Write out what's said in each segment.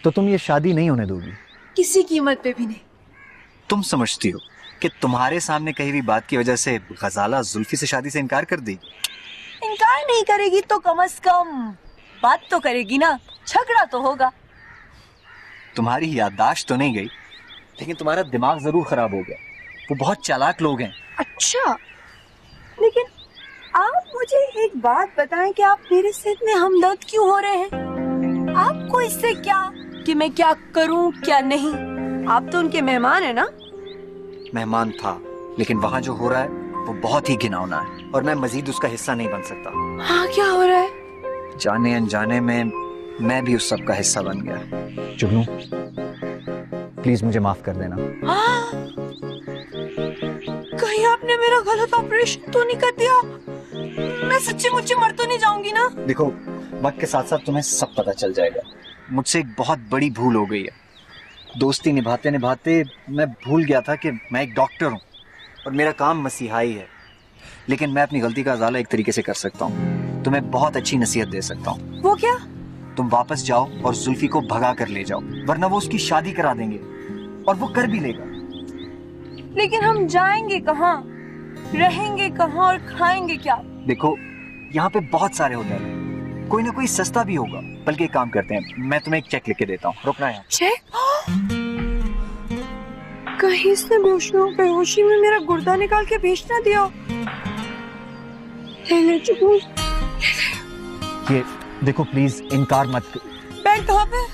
तो तुम ये शादी नहीं होने दोगी? किसी कीमत पे भी नहीं। तुम समझती हो कि तुम्हारे सामने कही हुई बात की वजह से गजाला जुल्फी से शादी से इनकार कर दी? इनकार नहीं करेगी तो कम से कम बात तो करेगी ना, झगड़ा तो होगा। तुम्हारी याददाश्त तो नहीं गई, लेकिन तुम्हारा दिमाग जरूर खराब हो गया। वो बहुत चालाक लोग हैं। अच्छा, लेकिन आप मुझे एक बात बताएं कि आप मेरे से इतने हमदर्द क्यों हो रहे हैं? आपको इससे क्या कि मैं क्या करूं क्या नहीं? आप तो उनके मेहमान हैं ना? मेहमान था, लेकिन वहाँ जो हो रहा है वो बहुत ही घिनौना है और मैं मजीद उसका हिस्सा नहीं बन सकता। हाँ, क्या हो रहा है? जाने अनजाने में मैं भी उस सब का हिस्सा बन गया। जुगनू, प्लीज मुझे माफ कर देना। हाँ, कहीं आपने मेरा गलत ऑपरेशन तो नहीं कर दिया? मैं सच्ची मुच्ची मर तो नहीं जाऊंगी ना? देखो, वक्त के साथ साथ तुम्हें सब पता चल जाएगा। मुझसे एक बहुत बड़ी भूल हो गई है। दोस्ती निभाते निभाते मैं भूल गया था कि मैं एक डॉक्टर हूँ और मेरा काम मसीहाई है। लेकिन मैं अपनी गलती का अज़ाला एक तरीके से कर सकता हूँ। तुम्हें बहुत अच्छी नसीहत दे सकता हूँ। वो क्या? तुम वापस जाओ और जुल्फी को भगा कर ले जाओ, वरना वो उसकी शादी करा देंगे और वो कर भी लेगा। लेकिन हम जाएंगे कहाँ, रहेंगे कहाँ और खाएंगे क्या? देखो, यहाँ पे बहुत सारे होटल हैं, कोई ना कोई सस्ता भी होगा। बल्कि एक काम करते हैं, मैं तुम्हें एक चेक लिख के देता हूँ, रुकना है। चेक? कहीं इसने बेहोशी में मेरा गुर्दा निकाल के बेच ना दिया। ले चुकू। ये देखो, प्लीज इनकार मत। बैंक कहाँ पे?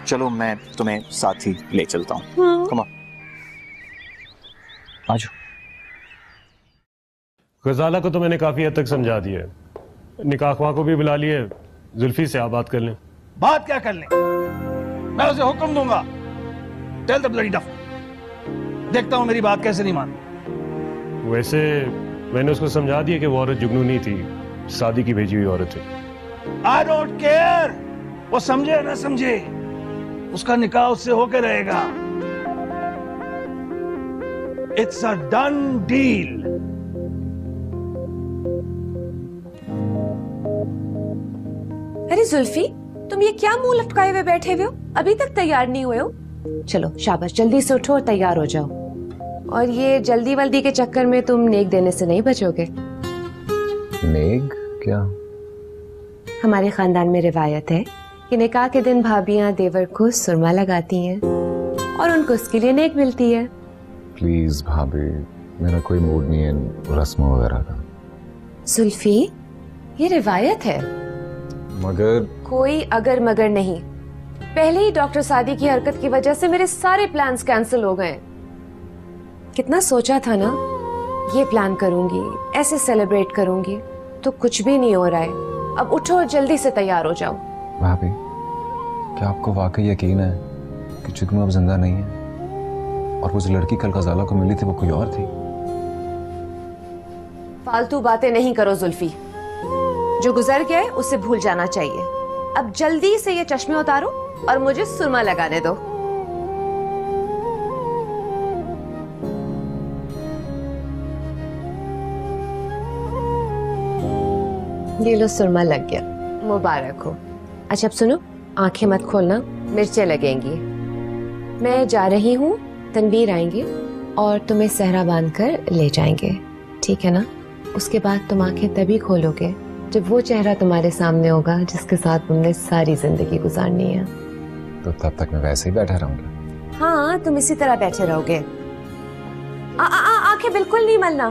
चलो मैं तुम्हें साथ ही ले चलता हूँ। कम ऑन, आ जाओ। गजाला को तो मैंने काफी हद तक समझा दिया है। निकाह ख्वाह को भी बुला लिए, जुल्फी से आप बात कर लें। बात क्या कर लें? मैं उसे हुक्म दूंगा। टेल द ब्लडी डफ। देखता हूं मेरी बात कैसे नहीं मानती। वैसे मैंने उसको समझा दिया कि वो औरत जुगनू नहीं थी, शादी की भेजी हुई औरत है। आई डोंट केयर, वो समझे ना समझे, उसका निकाह उससे होकर रहेगा। It's a done deal. अरे जुल्फी, तुम ये क्या मुंह लटकाए हुए बैठे हुए हो? अभी तक तैयार नहीं हुए हो? चलो शाबाश, जल्दी से उठो और तैयार हो जाओ। और ये जल्दी वल्दी के चक्कर में तुम नेक देने से नहीं बचोगे। नेक क्या? हमारे खानदान में रिवायत है कि निकाह के दिन भाभियां देवर को सुरमा लगाती हैं और उनको उसके लिए नेक मिलती है। प्लीज भाभी, मेरा कोई मूड नहीं है रस्म वगैरह का। जुल्फी, ये रिवायत है, मगर कोई अगर मगर नहीं। पहले ही डॉक्टर सादी की हरकत की वजह से मेरे सारे प्लान्स कैंसिल हो गए। कितना सोचा था ना, ये प्लान करूंगी, ऐसे सेलिब्रेट करूंगी, तो कुछ भी नहीं हो रहा है। अब उठो और जल्दी से तैयार हो जाओ। भाभी, क्या आपको वाकई यकीन है कि जुगनू अब जिंदा नहीं है और वो जो लड़की कल गजाला को मिली थी वो कोई और थी? फालतू बातें नहीं करो जुल्फी, जो गुजर गया है उसे भूल जाना चाहिए। अब जल्दी से ये चश्मे उतारो और मुझे सुरमा लगाने दो। ये लो, सुरमा लग गया, मुबारक हो। अच्छा अब सुनो, आंखें मत खोलना, मिर्चें लगेंगी। मैं जा रही हूँ, तनवीर आएंगे और तुम्हें सहरा बांधकर ले जाएंगे, ठीक है ना? उसके बाद तुम आंखें तभी खोलोगे जब वो चेहरा तुम्हारे सामने होगा जिसके साथ तुमने सारी जिंदगी गुजारनी है। तो तब तक मैं वैसे ही बैठा रहूंगा? हाँ, तुम इसी तरह बैठे रहोगे। आंखें बिल्कुल नहीं मलना।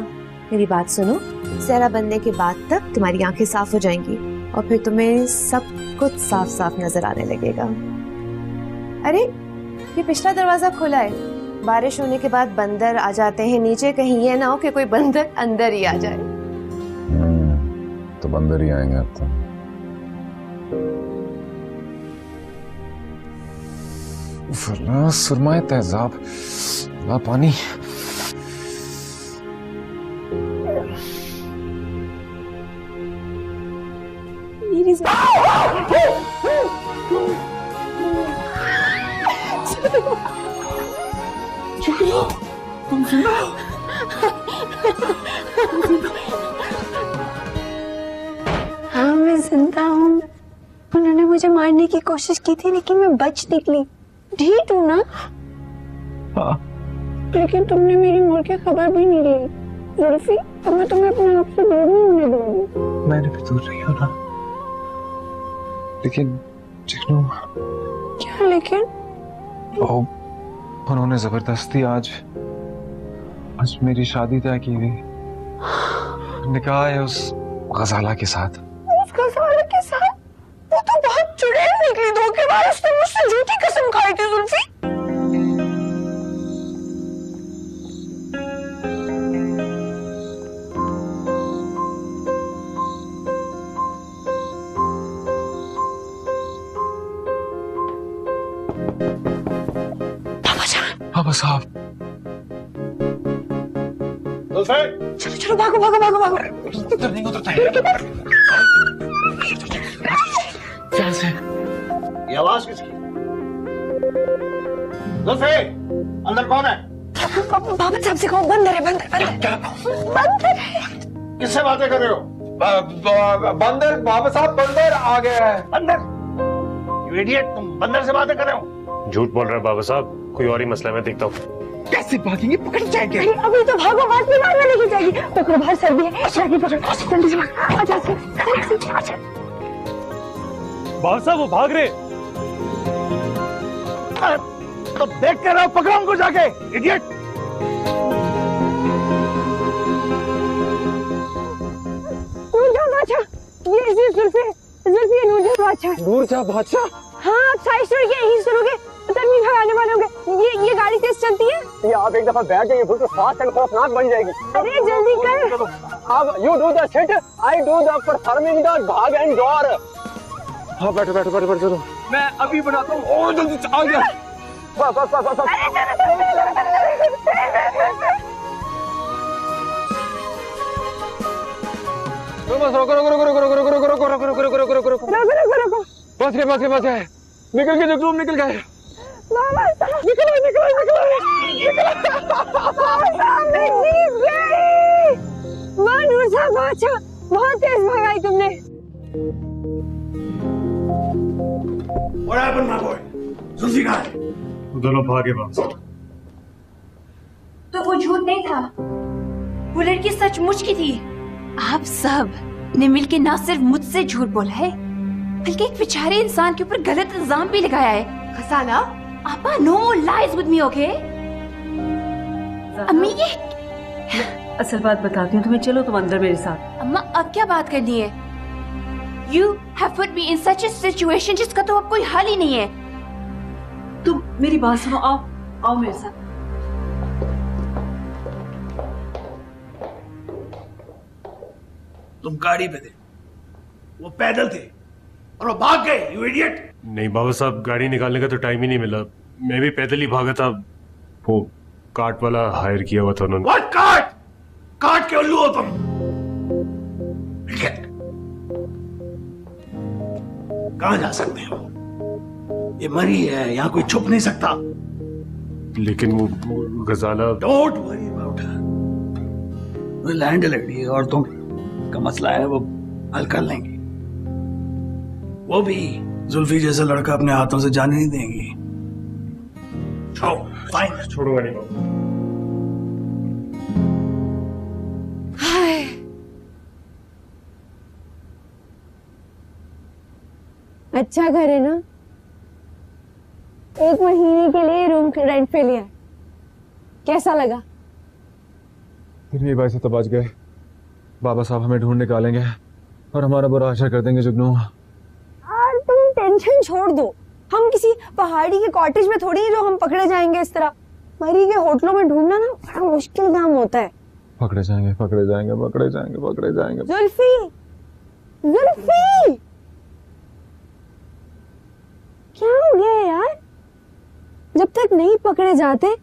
मेरी बात सुनो, सहरा बनने के बाद तक तुम्हारी आंखें साफ हो जाएंगी और फिर तुम्हें सब कुछ साफ साफ नजर आने लगेगा। अरे, ये पिछला दरवाजा खुला है, बारिश होने के बाद बंदर आ जाते हैं नीचे, कहीं ये ना हो कि कोई बंदर अंदर ही आ जाए। तो बंदर ही आएंगे अब तो। सुरमाए तेजाब, ला पानी। तुम जिंदा? हाँ, मैं जिंदा हूँ। उन्होंने मुझे मुझे मारने की कोशिश की थी लेकिन मैं बच निकली। ढीठ हूँ ना? हाँ। लेकिन तुमने मेरी मौत की खबर भी नहीं ली। जुल्फी, अब मैं तुम्हें अपने आप से दूर नहीं होने दूंगी। मैंने भी दूर नहीं होना, लेकिन चिकनू। क्या लेकिन? उन्होंने जबरदस्ती आज मेरी शादी तय की हुई। निकाह है उस गजाला के साथ। उस गजाला के साथ? वो तो बहुत चुड़ैल निकली धोखेबाज। उसने मुझसे झूठी कसम खाई थी जुल्फी। बाबा साहब, चलो चलो भागो भागो भागो भागो। उधर नहीं उतरता है। क्या से? ये आवाज किसकी? जुल्फी, अंदर कौन है? बाबा साहब से कहो बंदर है, बंदर बंदर बंदर है। किससे बातें कर रहे हो? बंदर बाबा साहब, बंदर आ गया है। बंदर? You idiot, तुम बंदर से बातें कर रहे हो? झूठ बोल रहे हैं बाबा साहब, कोई और ही मसला है, मैं देखता हूँ। कैसे भागेंगे? पकड़ जाएंगे। अरे अभी तो भागो, बाद में बाहर में लेके जाएगी। पकड़ो, बाहर सर्दी है। जाके पकड़ो, जल्दी से भागो। आजा आजा। बाबा साहब वो भाग रहे। तो देख के रहो, पकड़ो उनको जाके, इडियट। दूर जाओ बादशाह, ये इसी जुल्फी दूर जाओ बादशाह। दूर जा बादशाह। हाँ, आप साइड छोड़ के यहीं सुनोगे, तभी भगाने वाले होंगे। ये गाड़ी तेज चलती है। ये आप एक दफा बैठ गए बिल्कुल फास्ट एंड खौफनाक बन जाएगी। अरे जल्दी कर। अब you do the shit, I do the performing the भाग एंड डोर। हाँ बैठो बैठो बैठो बैठो, चलो मैं अभी बनाता हूँ। ओ जल्दी आ गया। बस बस बस बस। रोको रोको रोको रोको रोको रोको रोको रोको रोको रोको रोको रोको रोको रुको। बच गए निकल गए, जुगनू निकल गए। बाबा साहब निकलो। बाबा साहब मैं जीत गई। बादशाह बादशाह, बहुत तेज भगाई तुमने। What happened, my boy? Zulfi कहाँ है? दोनों भागे बाबा साहब। तो वो झूठ नहीं था, वो लड़की सचमुच की थी। आप सब ने मिलके ना सिर्फ मुझसे झूठ बोला है, बल्कि एक बेचारे इंसान के ऊपर गलत इल्जाम भी लगाया है। खसाना, आपा no more lies with me, okay? अम्मी ये असल बात बताती हूँ तुम्हें, चलो तुम अंदर मेरे साथ। अम्मा अब क्या बात करनी है? You have put me in such a situation जिसका तो अब कोई हल ही नहीं है। तुम मेरी बात सुनो, आओ आओ मेरे साथ। तुम गाड़ी पे थे, वो पैदल थे और वो भाग गए, you idiot। नहीं बाबा साहब, गाड़ी निकालने का तो टाइम ही नहीं मिला, मैं भी पैदल ही भागा था। वो कार्ट वाला हायर किया हुआ था उन्होंने। What cart? कार्ट के उल्लू हो तुम। Idiot। कहाँ जा सकते हो? ये मरी है, यहाँ कोई छुप नहीं सकता। लेकिन वो गजाला। Don't worry about her। वो लैंड लगी है और तुम का मसला है, वो हल कर लेंगे। वो भी जुल्फी जैसा लड़का अपने हाथों से जाने नहीं देंगी। फाइन, छोड़ूंगा नहीं बाबा। अच्छा घर है ना? 1 महीने के लिए रूम रेंट पे लिया। कैसा लगा? फिर ये वैसे तो बच गए। बाबा साहब हमें ढूंढ निकालेंगे और हमारा बुरा आशा कर देंगे जुगनू। यार तुम टेंशन छोड़ दो, हम किसी पहाड़ी के कॉटेज में थोड़ी जो हम पकड़े जाएंगे इस तरह। मरी के होटलों में ढूंढना ना बड़ा मुश्किल काम होता है। पकड़े जाएंगे पकड़े जाएंगे पकड़े जाएंगे पकड़े जाएंगे। जुल्फी, जुल्फी क्या हो गया यार? जब तक नहीं पकड़े जाते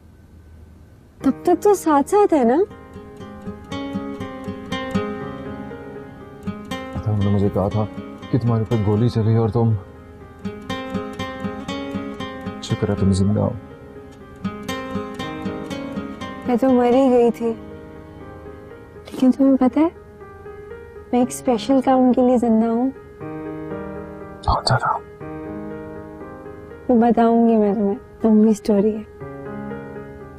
तब तक तो साथ साथ है ना? उन्होंने मुझे कहा था कि तुम्हारे ऊपर गोली चली और तुम, शुक्र है तुम जिंदा हो। मैं तो मर ही गई थी, लेकिन तुम्हें पता है मैं एक स्पेशल काम के लिए जिंदा हूँ। बहुत ज्यादा। वो बताऊंगी मैं तुम्हें, लंबी स्टोरी है।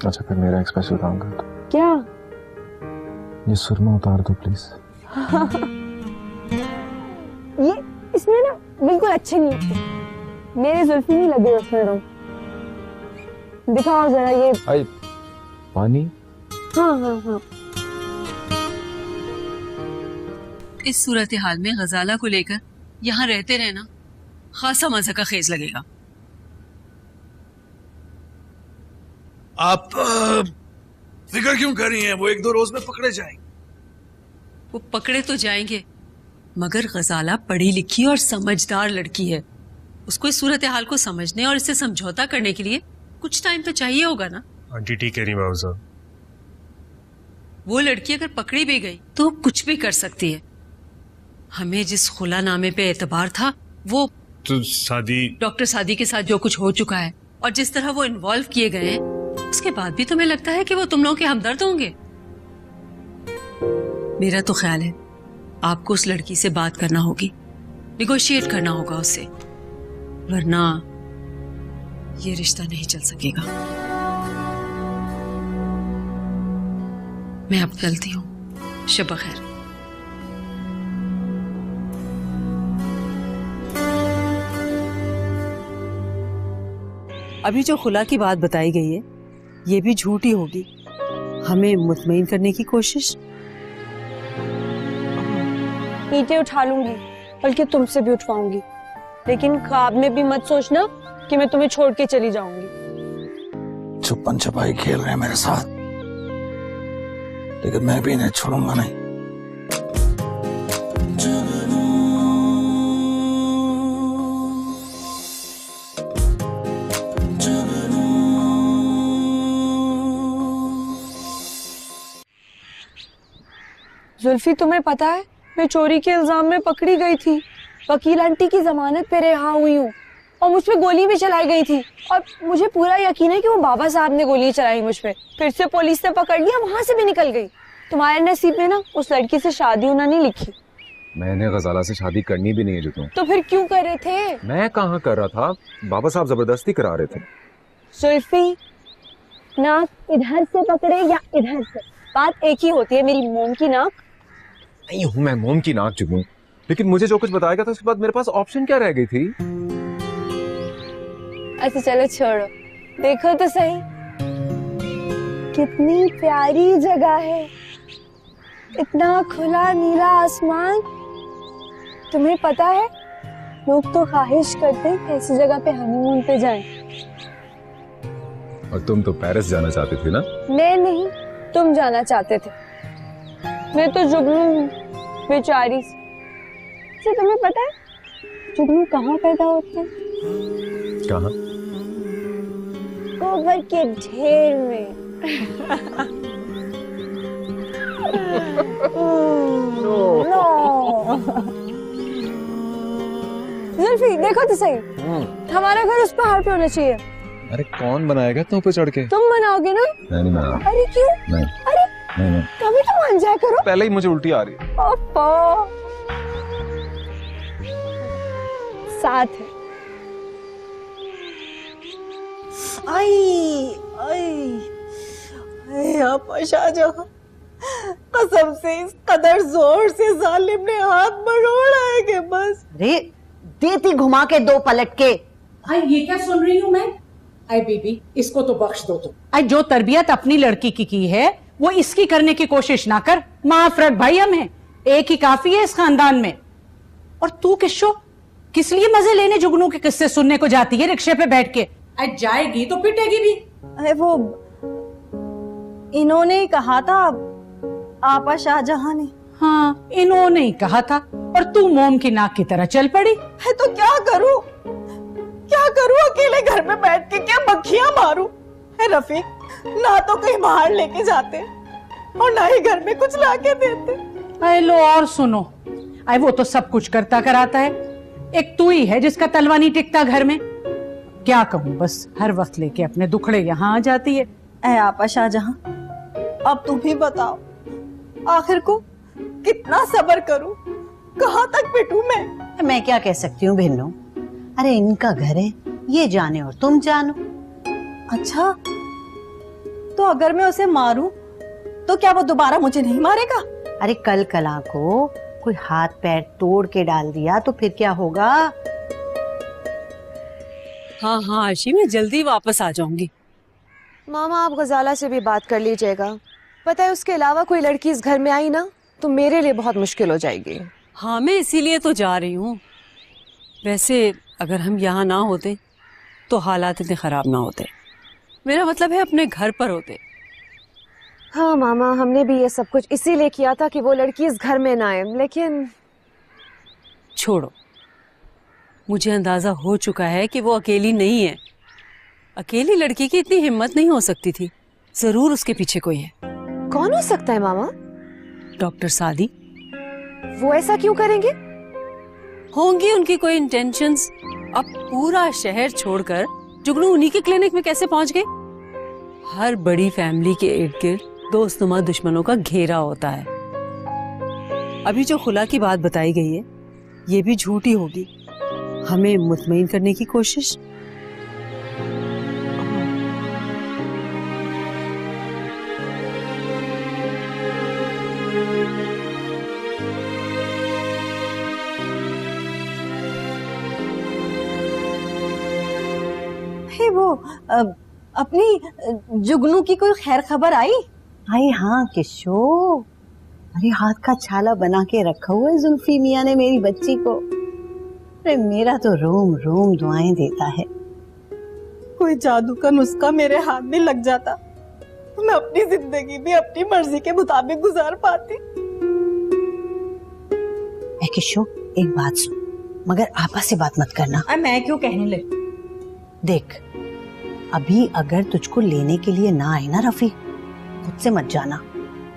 अच्छा फिर मेरा एक स्पेशल काम कर दो। क्या? ये सुरमा उतार दो प्लीज। ये इसमें ना बिल्कुल अच्छे नहीं लगते, मेरे जुल्फी नहीं लगे उसमें। तुम दिखाओ जरा ये। आई पानी। हाँ हाँ हाँ। इस सूरत हाल में गजाला को लेकर यहाँ रहते रहना खासा मजे का खेज लगेगा। आप फिक्र क्यों कर रही हैं? वो 1-2 रोज में पकड़े जाएंगे। वो पकड़े तो जाएंगे, मगर गजाला पढ़ी लिखी और समझदार लड़की है। उसको इस सूरत हाल को समझने और इससे समझौता करने के लिए कुछ टाइम तो चाहिए होगा ना। आंटी ठीक कह रही बाबू साहब। वो लड़की अगर पकड़ी भी गई तो कुछ भी कर सकती है। हमें जिस खुला नामे पे एतबार था, वो तो शादी डॉक्टर सादी के साथ जो कुछ हो चुका है और जिस तरह वो इन्वॉल्व किए गए हैं, उसके बाद भी तुम्हें लगता है कि वो तुम लोगों के हमदर्द होंगे? मेरा तो ख्याल है आपको उस लड़की से बात करना होगी, निगोशिएट करना होगा उससे, वरना ये रिश्ता नहीं चल सकेगा। मैं अब चलती हूँ। शब खैर। अभी जो खुला की बात बताई गई है ये भी झूठी होगी, हमें मुतमईन करने की कोशिश। ईंटें उठा लूंगी, बल्कि तुमसे भी उठवाऊंगी, लेकिन ख्वाब में भी मत सोचना कि मैं तुम्हें छोड़ के चली जाऊंगी। छुपन छुपाई खेल रहे हैं मेरे साथ, लेकिन मैं भी इन्हें छोड़ूंगा नहीं। जुल्फी, तुम्हें पता है मैं चोरी के इल्जाम में पकड़ी गई थी, वकील आंटी की जमानत पे रिहा हुई हूँ और मुझ पे गोली भी चलाई गई थी, और मुझे पूरा यकीन है कि वो बाबा साहब ने गोली चलाई मुझ पे। फिर से पुलिस ने पकड़ लिया, वहां से भी निकल गई। तुम्हारे नसीब में ना उस लड़की से शादी होना नहीं लिखी। मैंने गजाला से शादी करनी भी नहीं है जुगनू। तो फिर क्यों कर रहे थे? मैं कहाँ कर रहा था, बाबा साहब जबरदस्ती करा रहे थे। जुल्फी, नाक इधर से पकड़े या इधर से, बात एक ही होती है। मेरी मोम की नाक नहीं हूँ मैं मोम की नाक जुगनू, लेकिन मुझे जो कुछ बताया गया था उसके बाद मेरे पास ऑप्शन क्या रह गई थी? अच्छा चलो छोड़ो, देखो तो सही कितनी प्यारी जगह है, इतना खुला नीला आसमान। तुम्हें पता है लोग तो ख्वाहिश करते हैं कि ऐसी जगह पे हनीमून पे जाएं। और तुम तो पेरिस जाना चाहती थी ना? मैं नहीं, तुम जाना चाहते थे। मैं तो जुगनू हूँ, बेचारी से। तुम्हें पता है जुगनू कहाँ पैदा होते हैं? कहाँ? गोबर के ढेर में। जुल्फी, देखो तो सही, हमारा घर उस पहाड़ पे होना चाहिए। अरे कौन बनाएगा तो ऊपर चढ़ के? तुम बनाओगे ना? नहीं बना। अरे क्यों? नहीं। अरे नहीं। कभी तो मान जाया करो। पहले ही मुझे उल्टी आ रही है। ओफो। साथ है। आई आई आई आप शाहजहां, कसम से इस कदर जोर से जालिम ने हाथ मरोड़ा है कि बस। अरे देती घुमा के 2 पलट के। आई ये क्या सुन रही हूँ मैं? आई बीबी, इसको तो बख्श दो तुम। आई जो तरबियत अपनी लड़की की है वो इसकी करने की कोशिश ना कर। माफ रख भाई, हमें एक ही काफी है इस खानदान में। और तू किस लिए मजे लेने जुगनू के किस्से सुनने को जाती है रिक्शे पे बैठ के? आज जाएगी तो पिटेगी भी। अरे वो इन्होंने कहा था, आपा शाहजहां ने। हाँ, इन्होंने ही कहा था और तू मोम की नाक की तरह चल पड़ी है। तो क्या करूं अकेले घर में बैठ के? क्या मक्खियां मारूं? है रफीक, ना तो कहीं बाहर लेके जाते और ना ही घर में कुछ लाके देते। अरे लो और सुनो, अरे वो तो सब कुछ करता कराता है, एक तू ही है जिसका तलवा नहीं टिकता घर में। क्या कहूँ, बस हर वक्त लेके अपने दुखड़े यहाँ आ जाती है। ऐ आपा शाहजहां, अब तुम ही बताओ, आखिर को कितना सब्र करूं, कहाँ तक पिटूं मैं? मैं क्या कह सकती हूँ बहनों, अरे इनका घर है, ये जाने और तुम जानो। अच्छा, तो अगर मैं उसे मारूं तो क्या वो दोबारा मुझे नहीं मारेगा? अरे कल कला को कोई हाथ पैर तोड़ के डाल दिया तो फिर क्या होगा? हाँ हाँ आशी, मैं जल्दी वापस आ जाऊंगी। मामा आप गजाला से भी बात कर लीजिएगा। पता है उसके अलावा कोई लड़की इस घर में आई ना तो मेरे लिए बहुत मुश्किल हो जाएगी। हाँ मैं इसीलिए तो जा रही हूँ। वैसे अगर हम यहाँ ना होते तो हालात इतने खराब ना होते। मेरा मतलब है अपने घर पर होते। हाँ मामा, हमने भी ये सब कुछ इसीलिए किया था कि वो लड़की इस घर में ना आए, लेकिन छोड़ो, मुझे अंदाजा हो चुका है कि वो अकेली नहीं है। अकेली लड़की की इतनी हिम्मत नहीं हो सकती थी। जरूर उसके पीछे कोई है। कौन हो सकता है मामा? डॉक्टर सादी। वो ऐसा क्यों करेंगे? होंगी उनकी कोई इंटेंशंस। अब पूरा शहर छोड़कर जुगनू उन्हीं के क्लिनिक में कैसे पहुंच गए? हर बड़ी फैमिली के इर्द गिर्द दोस्तनुमा दुश्मनों का घेरा होता है। अभी जो खुला की बात बताई गई है ये भी झूठी होगी। हमें मुतमईन करने की कोशिश। वो अपनी जुगनू की कोई खैर खबर आई? अरे हाँ किशो, अरे हाथ का छाला बना के रखा हुआ है जुल्फी मियाँ ने मेरी बच्ची को। अरे मेरा तो रोम रोम दुआएं देता है। कोई जादू का नुस्खा मेरे हाथ में लग जाता तो मैं अपनी जिंदगी भी अपनी मर्जी के मुताबिक गुजार पाती। ए किशो, एक बात सुन, मगर आपा से बात मत करना। मैं क्यों कहने लगी? देख, अभी अगर तुझको लेने के लिए ना आए ना रफी, मुझसे मत जाना,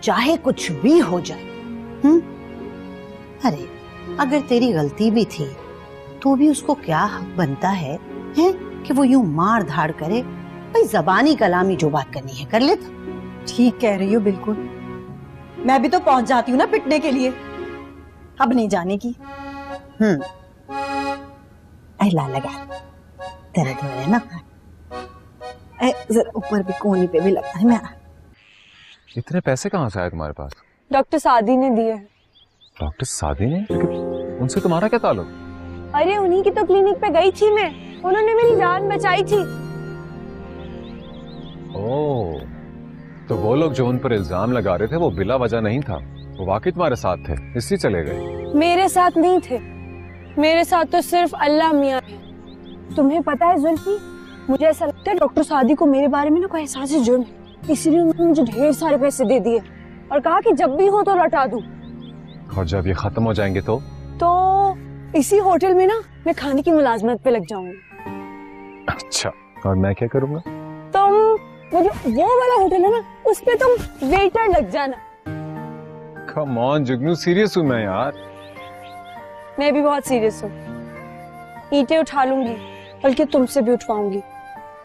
चाहे कुछ भी हो जाए। अरे अगर तेरी गलती भी थी तो भी उसको क्या हक बनता है कि वो यूं मार धाड़ करे? भाई जबानी कलामी जो बात करनी है कर ले। ठीक कह रही हो, बिल्कुल। मैं भी तो पहुंच जाती हूँ ना पिटने के लिए, अब नहीं जाने की। ला लगा दर्द हो रहा है ना? जरा ऊपर भी कोनी पे भी लगता है। मैं इतने पैसे कहाँ से आए तुम्हारे पास? डॉक्टर सादी ने दिए। डॉक्टर सादी ने? लेकिन उनसे तुम्हारा क्या ताल्लुक? अरे उन्हीं की तो क्लिनिक पे गई थी मैं, उन्होंने मेरी जान बचाई थी। ओह, तो वो लोग जो उन पर इल्जाम लगा रहे थे वो बिला वजह नहीं था, वो वाकई तुम्हारे साथ थे, इसलिए चले गए। मेरे साथ नहीं थे, मेरे साथ तो सिर्फ अल्लाह मियाँ है। तुम्हें पता है जुल्फी, मुझे ऐसा लगता है डॉक्टर सादी को मेरे बारे में ना कोई एहसास जुर्म है, इसीलिए उन्होंने मुझे ढेर सारे पैसे दे दिए और कहा कि जब भी हो तो लौटा दूं। और जब ये खत्म हो जाएंगे तो इसी होटल में ना मैं खाने की मुलाजमत पे लग जाऊंगी। अच्छा, और मैं क्या करूंगा? तुम वो वाला होटल है ना, उस पे तुम वेटर लग जाना। कम ऑन जुगनू, सीरियस हूं मैं यार। मैं भी बहुत सीरियस हूँ। ईंटें उठा लूंगी, बल्कि तुमसे भी उठवाऊंगी,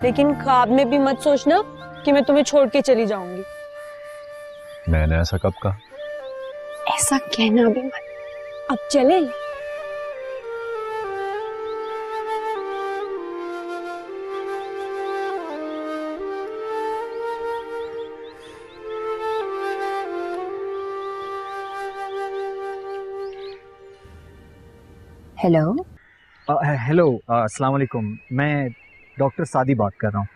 लेकिन ख्वाब में भी मत सोचना कि मैं तुम्हें छोड़ के चली जाऊंगी। मैंने ऐसा कब कहा? ऐसा कहना भी मत। अब चले? हेलो। हेलो, अस्सलाम वालेकुम। मैं डॉक्टर सादी बात कर रहा हूँ।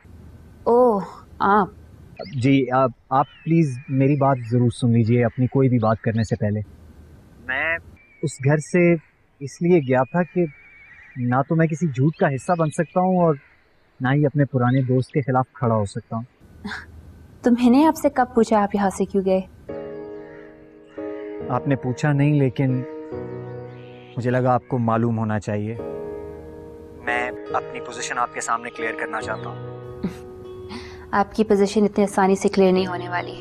ओह, आप? जी, आप प्लीज़ मेरी बात ज़रूर सुन लीजिए अपनी कोई भी बात करने से पहले। मैं उस घर से इसलिए गया था कि ना तो मैं किसी झूठ का हिस्सा बन सकता हूँ और ना ही अपने पुराने दोस्त के खिलाफ खड़ा हो सकता हूँ। तुम्हें आपसे कब पूछा आप यहाँ से क्यों गए? आपने पूछा नहीं, लेकिन मुझे लगा आपको मालूम होना चाहिए। मैं अपनी पोजीशन आपके सामने क्लियर करना चाहता हूँ। आपकी पोजीशन इतनी आसानी से क्लियर नहीं होने वाली।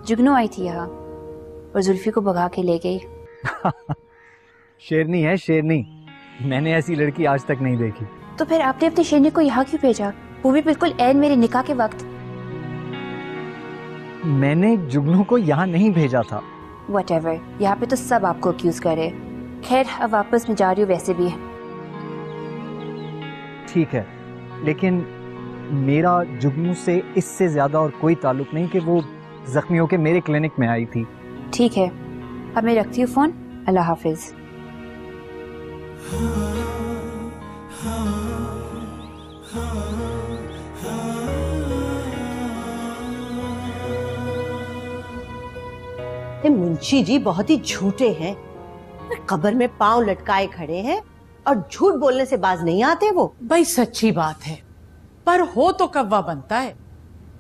जुगनू आई थी यहाँ और जुल्फी को भगा के ले गई। शेरनी है, शेरनी। मैंने ऐसी लड़की आज तक नहीं देखी। तो फिर आपने अपनी शेरनी को यहाँ क्यों भेजा, वो भी बिल्कुल ऐन मेरे निकाह के वक्त? मैंने जुगनू को यहाँ नहीं भेजा था। Whatever, यहाँ पे तो सब आपको अक्यूज करे। खैर अब वापस मैं जा रही हूँ, वैसे भी ठीक है, लेकिन मेरा जुगनू से इससे ज्यादा और कोई ताल्लुक नहीं कि वो जख्मी होकर मेरे क्लिनिक में आई थी। ठीक है, अब मैं रखती हूँ फोन। अल्लाह हाफिज। ये मुंशी जी बहुत ही झूठे हैं। कब्र में पांव लटकाए खड़े हैं और झूठ बोलने से बाज नहीं आते वो। भाई सच्ची बात है, पर हो तो कव्वा बनता है,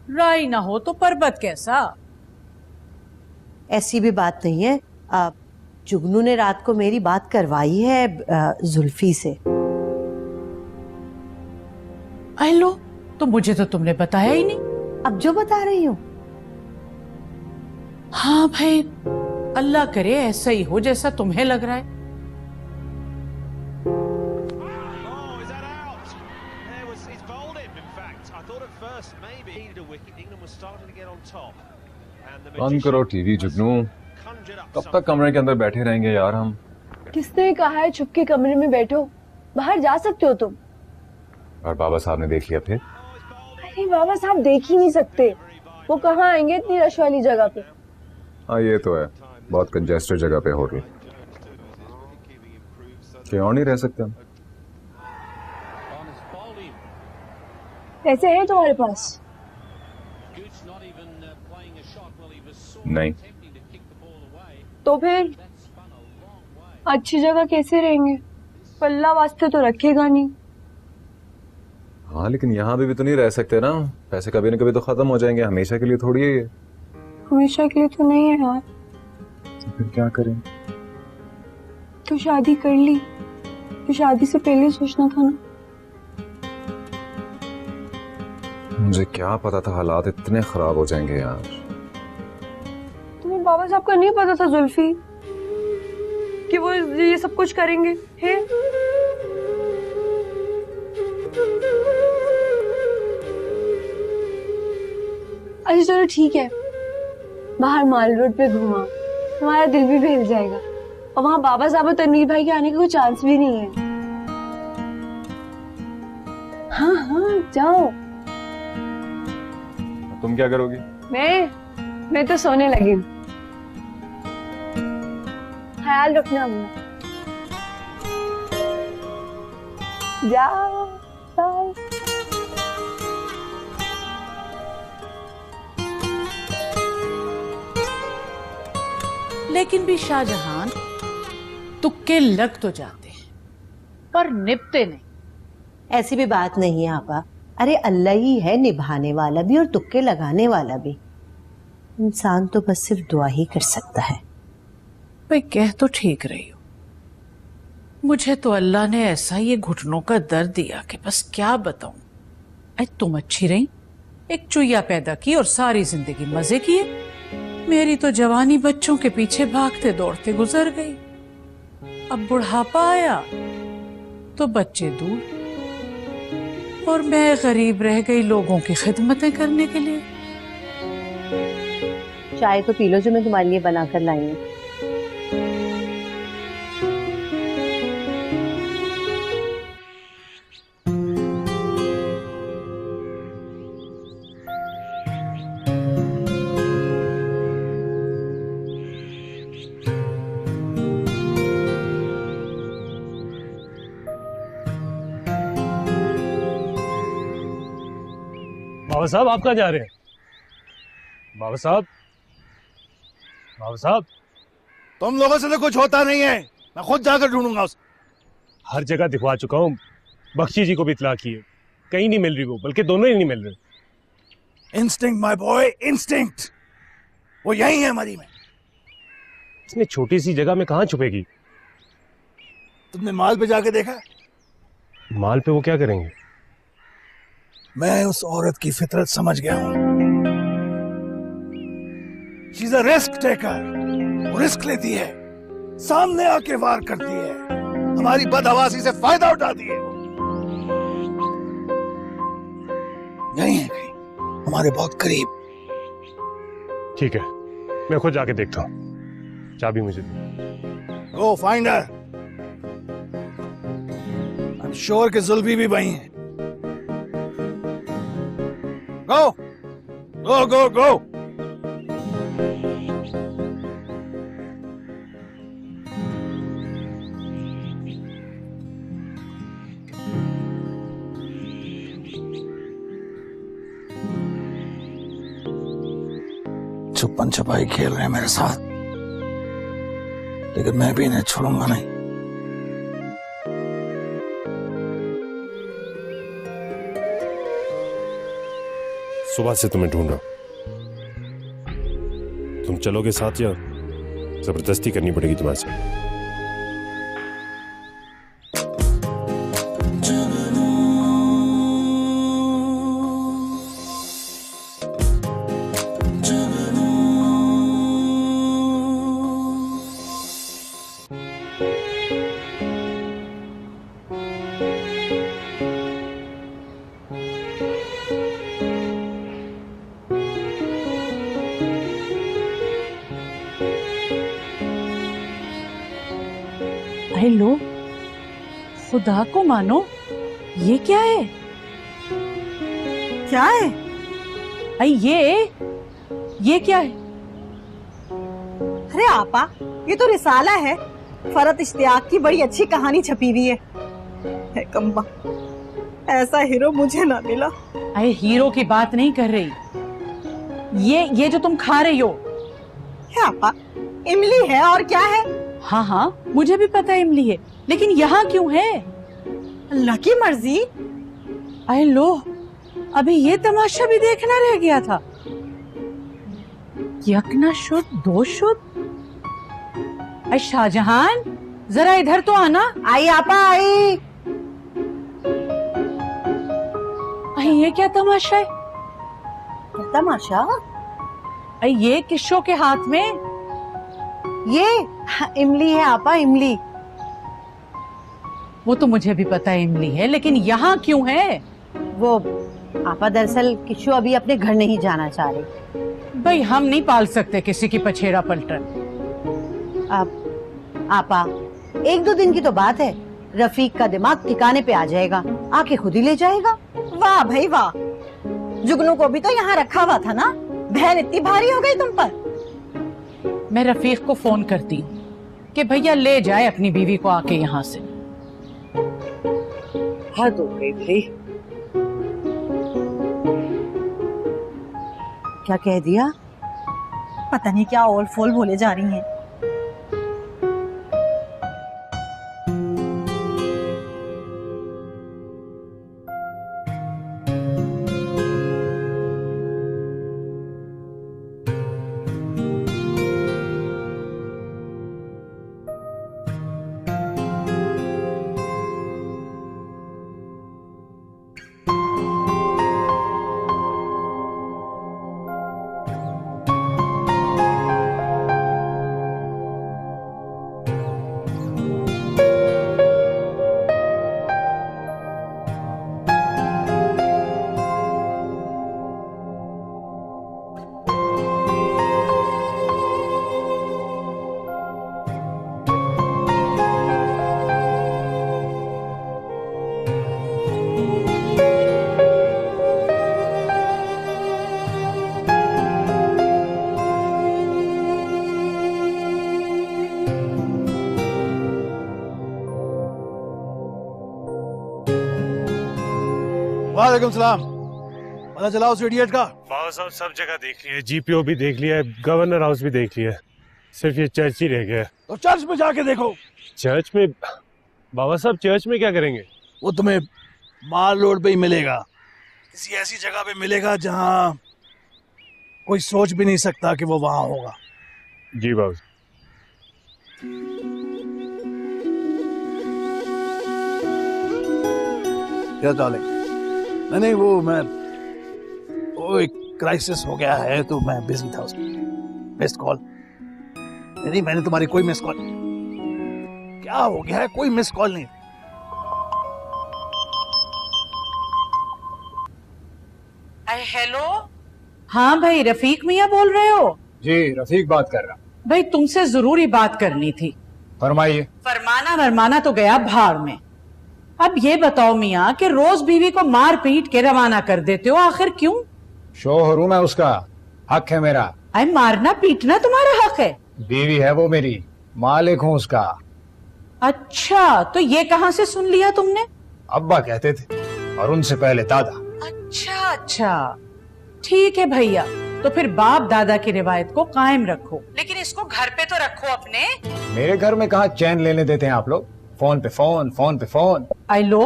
राई ना हो तो पर्वत कैसा। ऐसी भी बात नहीं है। जुगनू ने रात को मेरी बात करवाई है जुल्फी से। लो, तो मुझे तो तुमने बताया ही नहीं। अब जो बता रही हूँ। हाँ भाई, अल्लाह करे ऐसा ही हो जैसा तुम्हें लग रहा है। बंद करो टीवी जुगनू, कब तक कमरे के अंदर बैठे रहेंगे यार हम। किसने कहा है छुप के कमरे में बैठो? बाहर जा सकते हो तुम। और बाबा साहब ने देख लिया फिर? अरे बाबा साहब देख ही नहीं सकते, वो कहाँ आएंगे इतनी रश वाली जगह पे। हाँ ये तो है, बहुत कंजेस्टेड जगह पे हो रही। क्यों नहीं रह सकते हम? पैसे हैं तुम्हारे पास? नहीं। तो फिर अच्छी जगह कैसे रहेंगे? पल्ला वास्ते तो रखेगा नहीं। हाँ लेकिन यहाँ भी तो नहीं रह सकते ना, पैसे कभी न कभी तो खत्म हो जाएंगे, हमेशा के लिए थोड़ी है ये। हमेशा के लिए तो नहीं है यार। तो फिर क्या करें? तो शादी कर ली, तो शादी से पहले सोचना था ना। मुझे क्या पता था हालात इतने खराब हो जाएंगे यार। तुम्हें बाबा साहब का नहीं पता था जुल्फी कि वो ये सब कुछ करेंगे हैं? अच्छा चलो ठीक है, बाहर माल रोड पे घुमा, हमारा दिल भी बहल जाएगा। और वहाँ बाबा साहब और तनवीर भाई के आने का कोई चांस भी नहीं है। हाँ हाँ जाओ। तुम क्या करोगी? मैं तो सोने लगी हूँ। ख्याल रखना अपना। जाओ जाओ। लेकिन भी शाहजहान तुक्के लग तो जाते हैं पर निपते नहीं। ऐसी भी बात नहीं है आपा। अरे अल्लाह ही है निभाने वाला भी और तुक्के लगाने वाला भी। इंसान तो बस सिर्फ दुआ ही कर सकता है। भाई कह तो ठीक रही हो, मुझे तो अल्लाह ने ऐसा ये घुटनों का दर्द दिया कि बस क्या बताऊं। आज तुम अच्छी रही, एक चुईया पैदा की और सारी जिंदगी मजे किए। मेरी तो जवानी बच्चों के पीछे भागते दौड़ते गुजर गई। अब बुढ़ापा आया तो बच्चे दूर और मैं गरीब रह गई लोगों की खिदमतें करने के लिए। चाय तो पी लो जो मैं तुम्हारे लिए बना कर लाई हूँ। बाबा साहब आप कहाँ जा रहे हैं? बाबा साहब, बाबा साहब। तुम लोगों से तो कुछ होता नहीं है, मैं खुद जाकर ढूंढूंगा उसे। हर जगह दिखवा चुका हूँ, बख्शी जी को भी इत्तला की है, कहीं नहीं मिल रही वो, बल्कि दोनों ही नहीं मिल रहे। Instinct my boy, instinct. वो यही है मरी में। इतनी छोटी सी जगह में कहाँ छुपेगी? तुमने माल पे जाके देखा? माल पे वो क्या करेंगे? मैं उस औरत की फितरत समझ गया हूं। She is a risk taker. वो रिस्क लेती है, सामने आके वार करती है, हमारी बदहवासी से फायदा उठाती है। यही है कहीं, हमारे बहुत करीब। ठीक है, मैं खुद जाके देखता हूँ, चाबी मुझे दे। Go find her. I am sure कि जुल्फी भी वही है। गो गो गो गो। छुपन छुपाई खेल रहे हैं मेरे साथ, लेकिन मैं भी इन्हें छोड़ूंगा नहीं। सुबह से तुम्हें ढूंढ रहा हूं। तुम चलोगे साथ या जबरदस्ती करनी पड़ेगी तुम्हारे साथ? अरे लो, खुदा को मानो, ये क्या है? क्या है? अरे ये क्या है? अरे आपा, ये तो रिसाला है। फरत इश्तियाक की बड़ी अच्छी कहानी छपी हुई है कम्बा, ऐसा हीरो मुझे ना मिला। अरे हीरो की बात नहीं कर रही, ये जो तुम खा रही हो। आपा, इमली है और क्या है? हाँ हाँ, मुझे भी पता है इमली है, लेकिन यहाँ क्यों है? अल्लाह की मर्जी। अरे लो, अभी ये तमाशा भी देखना रह गया था। यकना शुद्ध दो शुद्ध। अरे शाहजहान, जरा इधर तो आना। आई आपा आई। अरे ये क्या तमाशा है? क्या तमाशा? अरे ये किस्सों के हाथ में ये इमली है आपा, इमली। वो तो मुझे भी पता है इमली है, लेकिन यहाँ क्यों है? वो आपा दरअसल किशु अभी अपने घर नहीं जाना चाह रही। भाई हम नहीं पाल सकते किसी की पछेड़ा पलटन। आपा, एक दो दिन की तो बात है, रफीक का दिमाग ठिकाने पे आ जाएगा, आके खुद ही ले जाएगा। वाह भाई वाह, जुगनू को भी तो यहाँ रखा हुआ था ना, बहन इतनी भारी हो गई तुम पर। मैं रफीक को फोन करती हूँ कि भैया ले जाए अपनी बीवी को आके यहाँ से। हद हो गई भाई। क्या कह दिया? पता नहीं क्या ओल फोल बोले जा रही हैं। वालेकुम सलाम। पता चला उस इडियट का? बाबा साहब सब जगह देख लिया, जीपीओ भी देख लिया, गवर्नर हाउस भी देख लिया, सिर्फ ये चर्च ही रह गया। तो चर्च में जाके देखो। चर्च में? बाबा साहब चर्च में क्या करेंगे? वो तुम्हें माल रोड पे ही मिलेगा, किसी ऐसी जगह पे मिलेगा जहाँ कोई सोच भी नहीं सकता कि वो वहां होगा। जी बाबा। क्या डालेंगे? नहीं वो एक क्राइसिस हो गया है तो मैं बिजी था उसमें। मिस्ड कॉल नहीं, मैंने तुम्हारी कोई मिस कॉल। क्या हो गया है? कोई मिस कॉल नहीं। हेलो, हाँ भाई, रफीक मियाँ बोल रहे हो? जी रफीक बात कर रहा। भाई तुमसे जरूरी बात करनी थी। फरमाइए। फरमाना तो गया भाड़ में। अब ये बताओ मियाँ कि रोज बीवी को मार पीट के रवाना कर देते हो, आखिर क्यों? शोहर हूं मैं उसका, हक है मेरा। अरे मारना पीटना तुम्हारा हक है। बीवी है वो मेरी, मालिक हूं उसका। अच्छा, तो ये कहाँ से सुन लिया तुमने? अब्बा कहते थे और उनसे पहले दादा। अच्छा अच्छा, ठीक है भैया, तो फिर बाप दादा की रिवायत को कायम रखो, लेकिन इसको घर पे तो रखो अपने। मेरे घर में कहाँ चैन लेने देते हैं आप लोग, फोन पे फोन, फोन पे फोन। आई लो,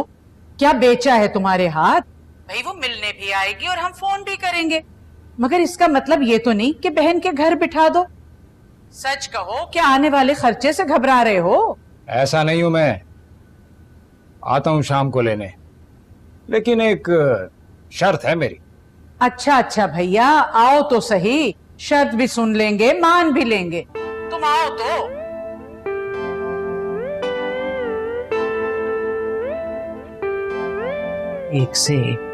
क्या बेचा है तुम्हारे हाथ? भाई वो मिलने भी आएगी और हम फोन भी करेंगे, मगर इसका मतलब ये तो नहीं कि बहन के घर बिठा दो। सच कहो, क्या आने वाले खर्चे से घबरा रहे हो? ऐसा नहीं हूं मैं, आता हूं शाम को लेने, लेकिन एक शर्त है मेरी। अच्छा अच्छा भैया, आओ तो सही, शर्त भी सुन लेंगे, मान भी लेंगे, तुम आओ तो। एक से एक।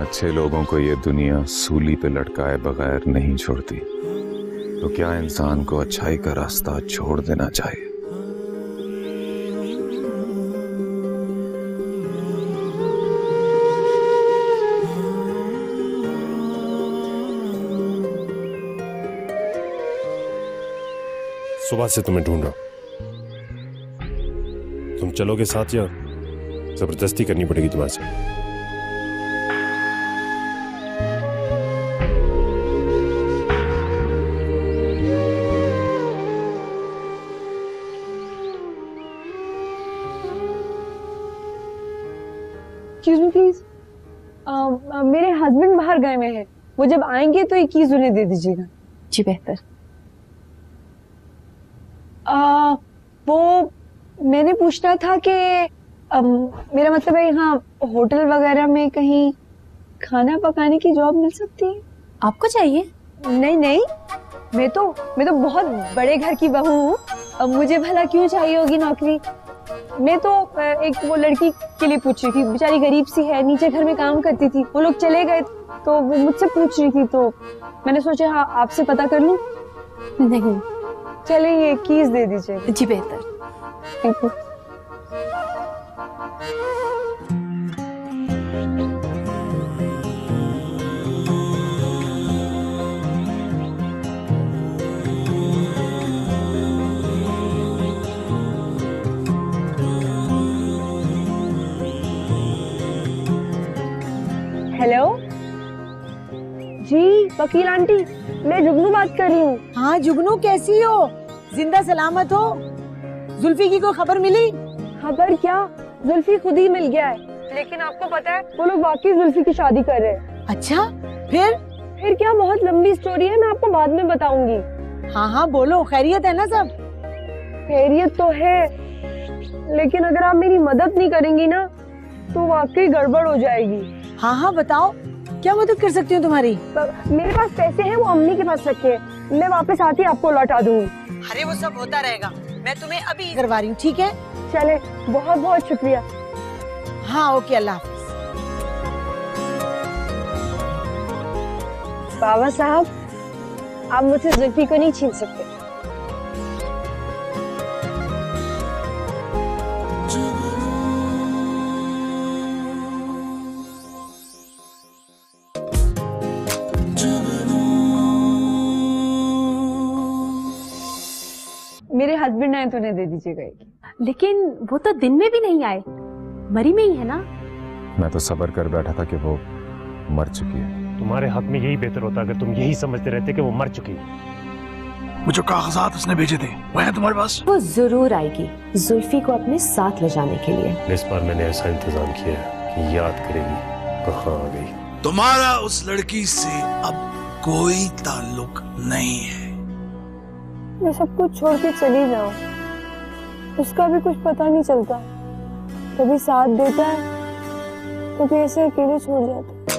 अच्छे लोगों को ये दुनिया सूली पे लटकाए बगैर नहीं छोड़ती, तो क्या इंसान को अच्छाई का रास्ता छोड़ देना चाहिए? सुबह से तुम्हें ढूंढ रहा हूं, तुम चलोगे साथ या जबरदस्ती करनी पड़ेगी तुम्हारे से? एक्सक्यूज मी प्लीज, मेरे हस्बैंड बाहर गए हुए हैं, वो जब आएंगे तो ये कीज उन्हें दे दीजिएगा। जी बेहतर। वो मैंने पूछना था कि मेरा मतलब है यहाँ होटल वगैरह में कहीं खाना पकाने की जॉब मिल सकती है? आपको चाहिए? नहीं नहीं, मैं तो बहुत बड़े घर की बहू हूँ, अब मुझे भला क्यों चाहिए होगी नौकरी। मैं तो एक वो लड़की के लिए पूछ रही थी, बेचारी गरीब सी है, नीचे घर में काम करती थी, वो लोग चले गए तो वो मुझसे पूछ रही थी, तो मैंने सोचा हाँ आपसे पता कर लूं। नहीं, चले ये कीज दे दीजिए। जी बेहतर, थैंक यू। हेलो जी, वकील आंटी, मैं जुगनू बात कर रही हूँ। हाँ जुगनू, कैसी हो? जिंदा सलामत हो? जुल्फी की कोई खबर मिली? खबर क्या, जुल्फी खुद ही मिल गया है, लेकिन आपको पता है वो लोग वाकई जुल्फी की शादी कर रहे हैं। अच्छा, फिर क्या, बहुत लंबी स्टोरी है, मैं आपको बाद में बताऊंगी। हाँ हाँ बोलो, खैरियत है ना सब? खैरियत तो है, लेकिन अगर आप मेरी मदद नहीं करेंगी ना तो वाकई गड़बड़ हो जाएगी। हाँ हाँ बताओ, क्या मदद कर सकती हूँ तुम्हारी? मेरे पास पैसे हैं, वो अम्मी के पास रखे, मैं वापस आती आपको लौटा दूंगी। अरे वो सब होता रहेगा, मैं तुम्हें अभी करवा रही हूँ, ठीक है? चले, बहुत बहुत शुक्रिया। हाँ ओके, अल्लाह हाफिज। बाबा साहब, आप मुझसे जुल्फी को नहीं छीन सकते। मेरे हस्बैंड आए तो उन्हें दे दीजिएगा। लेकिन वो तो दिन में भी नहीं आए, मरी में ही है ना। मैं तो सब्र कर बैठा था कि वो मर चुकी है। तुम्हारे हक में यही बेहतर होता अगर तुम यही समझते रहते कि वो मर चुकी है। वो जो कागजात उसने भेजे थे वो है तुम्हारे पास? वो जरूर आएगी, जुल्फी को अपने साथ ले जाने के लिए। इस बार मैंने ऐसा इंतजाम किया है कि याद करेगी कहाँ आ गई। तुम्हारा उस लड़की से अब कोई ताल्लुक नहीं है। मैं सब कुछ छोड़ के चली जाऊं, उसका भी कुछ पता नहीं चलता, कभी साथ देता है कभी ऐसे अकेले छोड़ जाता है।